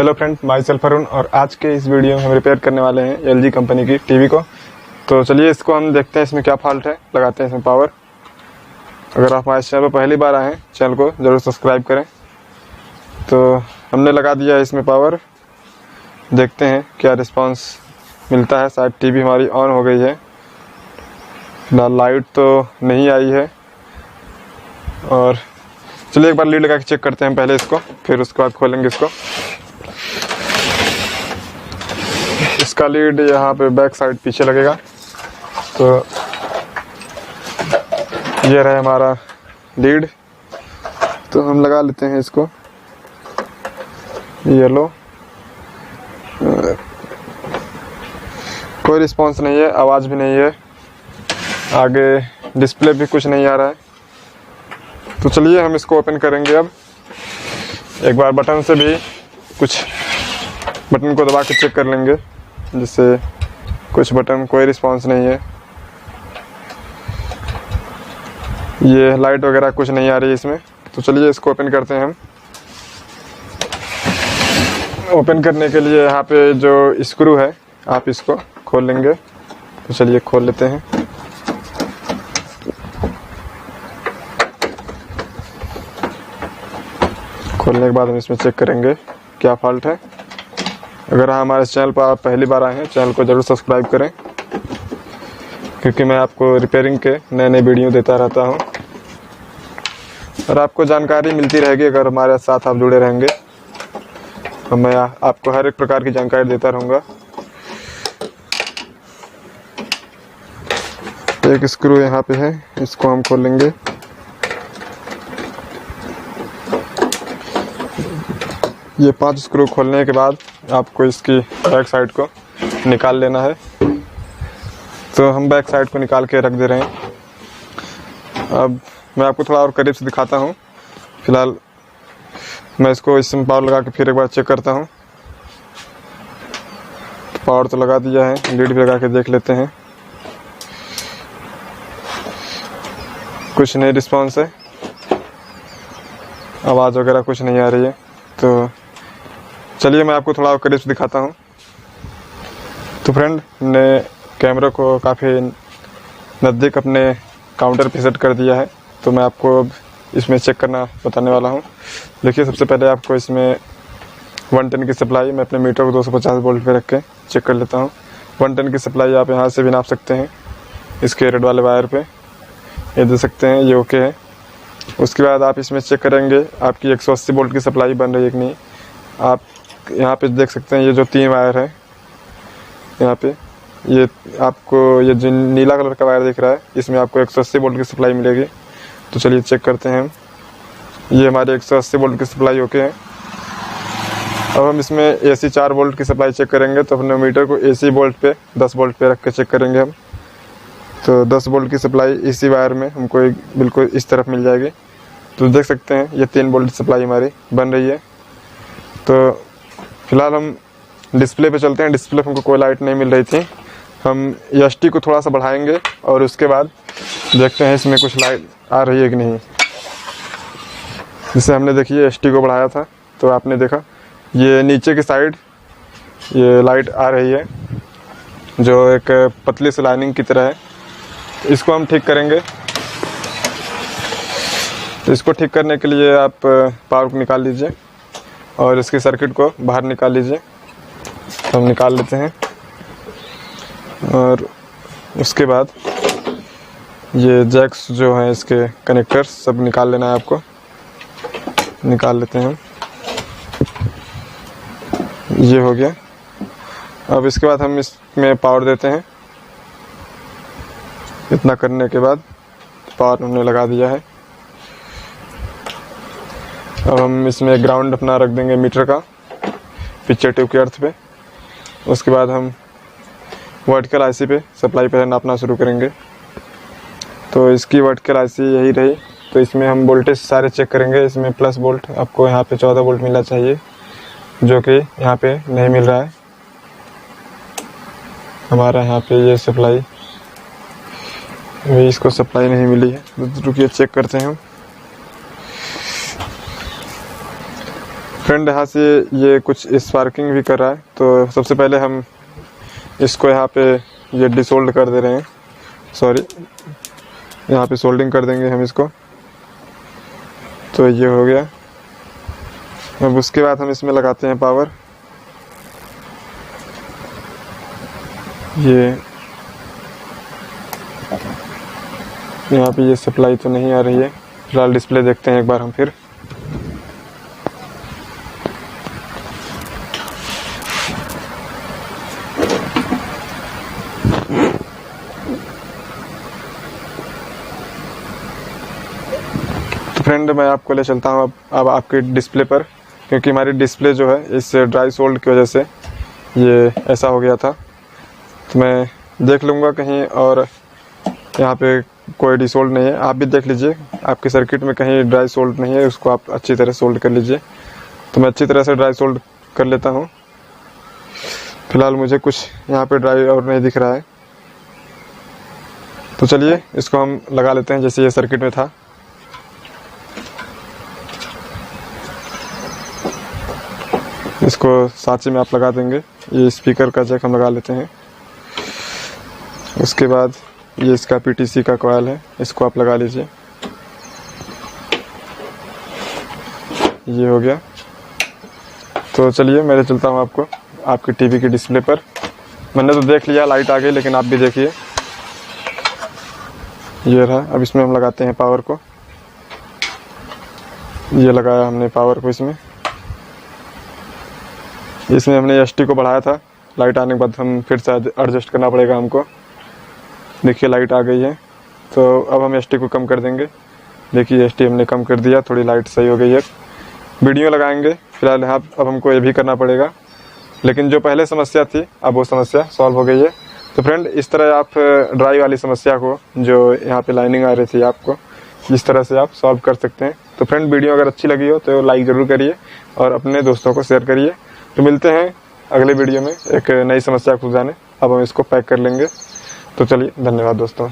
Hello friend, my self Arun. और आज के इस वीडियो में हम रिपेयर करने वाले हैं एलजी कंपनी की टीवी को। तो चलिए इसको हम देखते हैं इसमें क्या फॉल्ट है, लगाते हैं इसमें पावर। अगर आप हमारे चैनल पर पहली बार आए हैं, चैनल को ज़रूर सब्सक्राइब करें। तो हमने लगा दिया है इसमें पावर, देखते हैं क्या रिस्पांस मिलता है। शायद टीवी हमारी ऑन हो गई है, फिलहाल लाइट तो नहीं आई है। और चलिए एक बार लीड लगा के चेक करते हैं पहले इसको, फिर उसके बाद खोलेंगे इसको। इसका लीड यहाँ पे बैक साइड पीछे लगेगा। तो ये रहा हमारा लीड, तो हम लगा लेते हैं इसको। येलो, कोई रिस्पांस नहीं है, आवाज़ भी नहीं है, आगे डिस्प्ले भी कुछ नहीं आ रहा है। तो चलिए हम इसको ओपन करेंगे। अब एक बार बटन से भी कुछ बटन को दबा के चेक कर लेंगे, जिससे कुछ बटन कोई रिस्पांस नहीं है। ये लाइट वगैरह कुछ नहीं आ रही है इसमें। तो चलिए इसको ओपन करते हैं हम। ओपन करने के लिए यहाँ पे जो स्क्रू है, आप इसको खोल लेंगे। तो चलिए खोल लेते हैं। खोलने के बाद हम इसमें चेक करेंगे क्या फॉल्ट है। अगर हमारे चैनल पर आप पहली बार आए हैं, चैनल को ज़रूर सब्सक्राइब करें, क्योंकि मैं आपको रिपेयरिंग के नए नए वीडियो देता रहता हूं और आपको जानकारी मिलती रहेगी अगर हमारे साथ आप जुड़े रहेंगे। और मैं आपको हर एक प्रकार की जानकारी देता रहूँगा। एक स्क्रू यहाँ पे है, इसको हम खोल लेंगे। ये 5 स्क्रू खोलने के बाद आपको इसकी बैक साइड को निकाल लेना है। तो हम बैक साइड को निकाल के रख दे रहे हैं। अब मैं आपको थोड़ा और करीब से दिखाता हूँ। फिलहाल मैं इसको इसमें पावर लगा के फिर एक बार चेक करता हूँ। पावर तो लगा दिया है, लीड भी लगा के देख लेते हैं। कुछ नहीं रिस्पांस है, आवाज़ वगैरह कुछ नहीं आ रही है। तो चलिए मैं आपको थोड़ा और करीब से दिखाता हूँ। तो फ्रेंड, हमने कैमरा को काफ़ी नज़दीक अपने काउंटर पे सेट कर दिया है। तो मैं आपको अब इसमें चेक करना बताने वाला हूँ। देखिए, सबसे पहले आपको इसमें 110 की सप्लाई, मैं अपने मीटर को 250 वोल्ट पे रख के चेक कर लेता हूँ। 110 की सप्लाई आप यहाँ से भी नाप सकते हैं, इसके रेड वाले वायर पे ये दे सकते हैं, ये ओके है। उसके बाद आप इसमें चेक करेंगे आपकी 180 वोल्ट की सप्लाई बन रही है कि नहीं। आप यहाँ पे देख सकते हैं, ये जो 3 वायर है यहाँ पे, ये आपको ये जो नीला कलर का वायर दिख रहा है, इसमें आपको 180 वोल्ट की सप्लाई मिलेगी। तो चलिए चेक करते हैं हम। ये हमारी 180 वोल्ट की सप्लाई ओके है। अब हम इसमें AC 4 वोल्ट की सप्लाई चेक करेंगे। तो अपने मीटर को AC वोल्ट पे 10 वोल्ट पे रख के चेक करेंगे हम। तो 10 वोल्ट की सप्लाई इसी वायर में हमको बिल्कुल इस तरफ मिल जाएगी। तो देख सकते हैं ये 3 वोल्ट सप्लाई हमारी बन रही है। तो फिलहाल हम डिस्प्ले पे चलते हैं। डिस्प्ले पे हमको कोई लाइट नहीं मिल रही थी। हम ST को थोड़ा सा बढ़ाएंगे और उसके बाद देखते हैं इसमें कुछ लाइट आ रही है कि नहीं। जिससे हमने देखिए ST को बढ़ाया था, तो आपने देखा ये नीचे की साइड ये लाइट आ रही है, जो एक पतली सी लाइनिंग की तरह है। इसको हम ठीक करेंगे। तो इसको ठीक करने के लिए आप पावर को निकाल लीजिए और इसकी सर्किट को बाहर निकाल लीजिए। तो हम निकाल लेते हैं और उसके बाद ये जैक्स जो हैं, इसके कनेक्टर्स सब निकाल लेना है आपको। निकाल लेते हैं हम, ये हो गया। अब इसके बाद हम इसमें पावर देते हैं। इतना करने के बाद पावर हमने लगा दिया है। अब हम इसमें ग्राउंड अपना रख देंगे मीटर का पिक्चर ट्यूब के अर्थ पे। उसके बाद हम वर्टिकल IC पे सप्लाई पहले नापना शुरू करेंगे। तो इसकी वर्टिकल IC यही रही। तो इसमें हम वोल्टेज सारे चेक करेंगे। इसमें प्लस वोल्ट आपको यहाँ पे 14 वोल्ट मिलना चाहिए, जो कि यहाँ पे नहीं मिल रहा है हमारा। यहाँ पे ये सप्लाई, इसको सप्लाई नहीं मिली है। रुकिए चेक करते हैं हम। फ्रेंड यहाँ से ये कुछ स्पार्किंग भी कर रहा है, तो सबसे पहले हम इसको यहाँ पे ये डिसोल्ड कर दे रहे हैं, सॉरी यहाँ पे सोल्डिंग कर देंगे हम इसको। तो ये हो गया। अब उसके बाद हम इसमें लगाते हैं पावर। ये यहाँ पे ये सप्लाई तो नहीं आ रही है, फिलहाल डिस्प्ले देखते हैं एक बार हम फिर। तो फ्रेंड मैं आपको ले चलता हूँ अब आपके डिस्प्ले पर, क्योंकि हमारी डिस्प्ले जो है इस ड्राई सोल्ड की वजह से ये ऐसा हो गया था। तो मैं देख लूँगा कहीं और यहाँ पे कोई डिसोल्ड नहीं है, आप भी देख लीजिए आपके सर्किट में कहीं ड्राई सोल्ड नहीं है, उसको आप अच्छी तरह सोल्ड कर लीजिए। तो मैं अच्छी तरह से ड्राई सोल्ड कर लेता हूँ। फिलहाल मुझे कुछ यहाँ पे ड्राई और नहीं दिख रहा है, तो चलिए इसको हम लगा लेते हैं जैसे ये सर्किट में था। इसको सांचे में आप लगा देंगे। ये स्पीकर का जैक हम लगा लेते हैं। उसके बाद ये इसका पीटीसी का कॉइल है, इसको आप लगा लीजिए। ये हो गया। तो चलिए मैं ले चलता हूँ आपको आपकी टीवी की डिस्प्ले पर। मैंने तो देख लिया, लाइट आ गई, लेकिन आप भी देखिए। ये रहा। अब इसमें हम लगाते हैं पावर को। ये लगाया हमने पावर को इसमें हमने एसटी को बढ़ाया था। लाइट आने के बाद हम फिर से एडजस्ट करना पड़ेगा हमको। देखिए लाइट आ गई है, तो अब हम एसटी को कम कर देंगे। देखिए एसटी हमने कम कर दिया, थोड़ी लाइट सही हो गई है। वीडियो लगाएंगे फिलहाल यहाँ। अब हमको ये भी करना पड़ेगा, लेकिन जो पहले समस्या थी अब वो समस्या सॉल्व हो गई है। तो फ्रेंड इस तरह आप ड्राई वाली समस्या को, जो यहाँ पे लाइनिंग आ रही थी आपको, इस तरह से आप सॉल्व कर सकते हैं। तो फ्रेंड वीडियो अगर अच्छी लगी हो तो लाइक ज़रूर करिए और अपने दोस्तों को शेयर करिए। तो मिलते हैं अगले वीडियो में एक नई समस्या को जाने। अब हम इसको पैक कर लेंगे। तो चलिए, धन्यवाद दोस्तों।